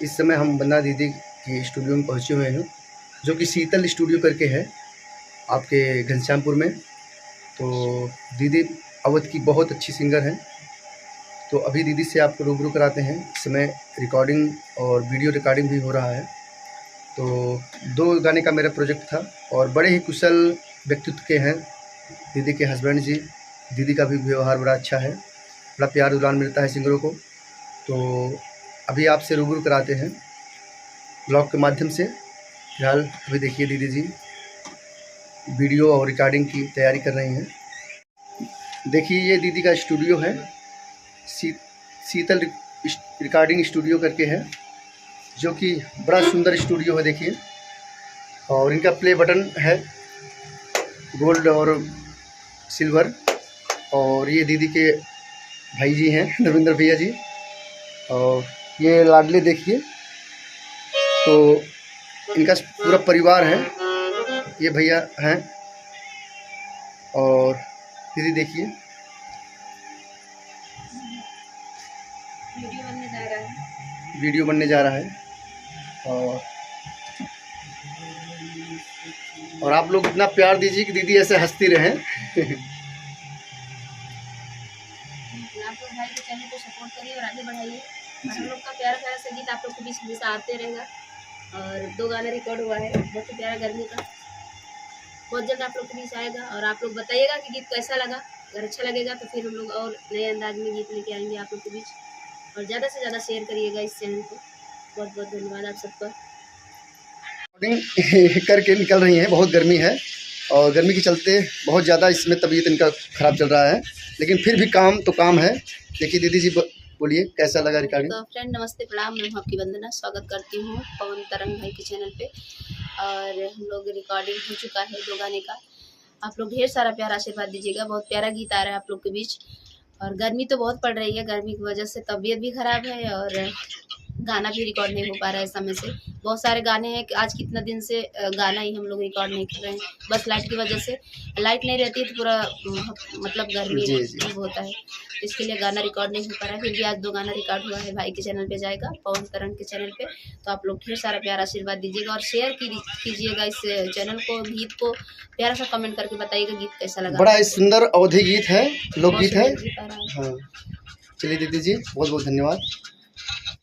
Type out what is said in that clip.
इस समय हम वंदना दीदी की स्टूडियो में पहुंचे हुए हैं, जो कि शीतल स्टूडियो करके है आपके घनश्यामपुर में। तो दीदी अवध की बहुत अच्छी सिंगर हैं। तो अभी दीदी से आपको रूबरू कराते हैं। इस समय रिकॉर्डिंग और वीडियो रिकॉर्डिंग भी हो रहा है। तो 2 गाने का मेरा प्रोजेक्ट था और बड़े ही कुशल व्यक्तित्व के हैं दीदी के हस्बैंड जी। दीदी का भी व्यवहार बड़ा अच्छा है, बड़ा प्यार दुलार मिलता है सिंगरों को। तो अभी आपसे रूबरू कराते हैं ब्लॉग के माध्यम से। फिलहाल अभी देखिए दीदी जी वीडियो और रिकॉर्डिंग की तैयारी कर रही हैं। देखिए ये दीदी का स्टूडियो है, शीतल रिकॉर्डिंग स्टूडियो करके है, जो कि बड़ा सुंदर स्टूडियो है। देखिए, और इनका प्ले बटन है गोल्ड और सिल्वर। और ये दीदी के भाई जी हैं रविंद्र भैया जी, और ये लाडले देखिए। तो इनका पूरा परिवार है, ये भैया हैं। और दीदी देखिए वीडियो बनने जा रहा है। और आप लोग इतना प्यार दीजिए कि दीदी ऐसे हंसती रहें। आप लोग भाई के चैनल को सपोर्ट करिए और आगे बढ़ाइए। और हम लोग का प्यारा प्यारा संगीत आप लोग के बीच हमेशा आते रहेगा। और 2 गाना रिकॉर्ड हुआ है, बहुत ही प्यारा गर्मी का, बहुत जल्द आप लोग के बीच आएगा। और आप लोग बताइएगा कि गीत कैसा लगा। अगर अच्छा लगेगा तो फिर हम लोग और नए अंदाज में गीत लेके आएंगे आप लोग के बीच। और ज़्यादा से ज़्यादा शेयर करिएगा इस चैनल को। बहुत बहुत धन्यवाद आप सबका। करके निकल रही हैं, बहुत गर्मी है और गर्मी के चलते बहुत ज़्यादा इसमें तबीयत इनका ख़राब चल रहा है, लेकिन फिर भी काम तो काम है। देखिए दीदी जी बोलिए कैसा लगा रिकॉर्डिंग। तो फ्रेंड नमस्ते प्रणाम, मैं आपकी वंदना, स्वागत करती हूँ पवन तरंग भाई के चैनल पे। और हम लोग रिकॉर्डिंग हो चुका है 2 गाने का। आप लोग ढेर सारा प्यारा आशीर्वाद दीजिएगा। बहुत प्यारा गीत आ रहा है आप लोग के बीच। और गर्मी तो बहुत पड़ रही है, गर्मी की वजह से तबीयत भी ख़राब है और गाना भी रिकॉर्ड नहीं हो पा रहा है समय से। बहुत सारे गाने हैं कि आज कितना दिन से गाना ही हम लोग रिकॉर्ड नहीं कर रहे हैं, बस लाइट की वजह से। लाइट नहीं रहती है तो पूरा मतलब गर्मी होता है, इसके लिए गाना रिकॉर्ड नहीं हो पा रहा है। फिर भी आज 2 गाना रिकॉर्ड हुआ है, भाई के चैनल पे जाएगा, पवन तरंग के चैनल पे। तो आप लोग ढेर सारा प्यारा आशीर्वाद दीजिएगा और शेयर कीजिएगा इस चैनल को, गीत को। प्यारा सा कमेंट करके बताइएगा गीत कैसा लगा। बड़ा सुंदर अवधी गीत है, लोकगीत है। हाँ चलिए दीदी जी बहुत बहुत धन्यवाद।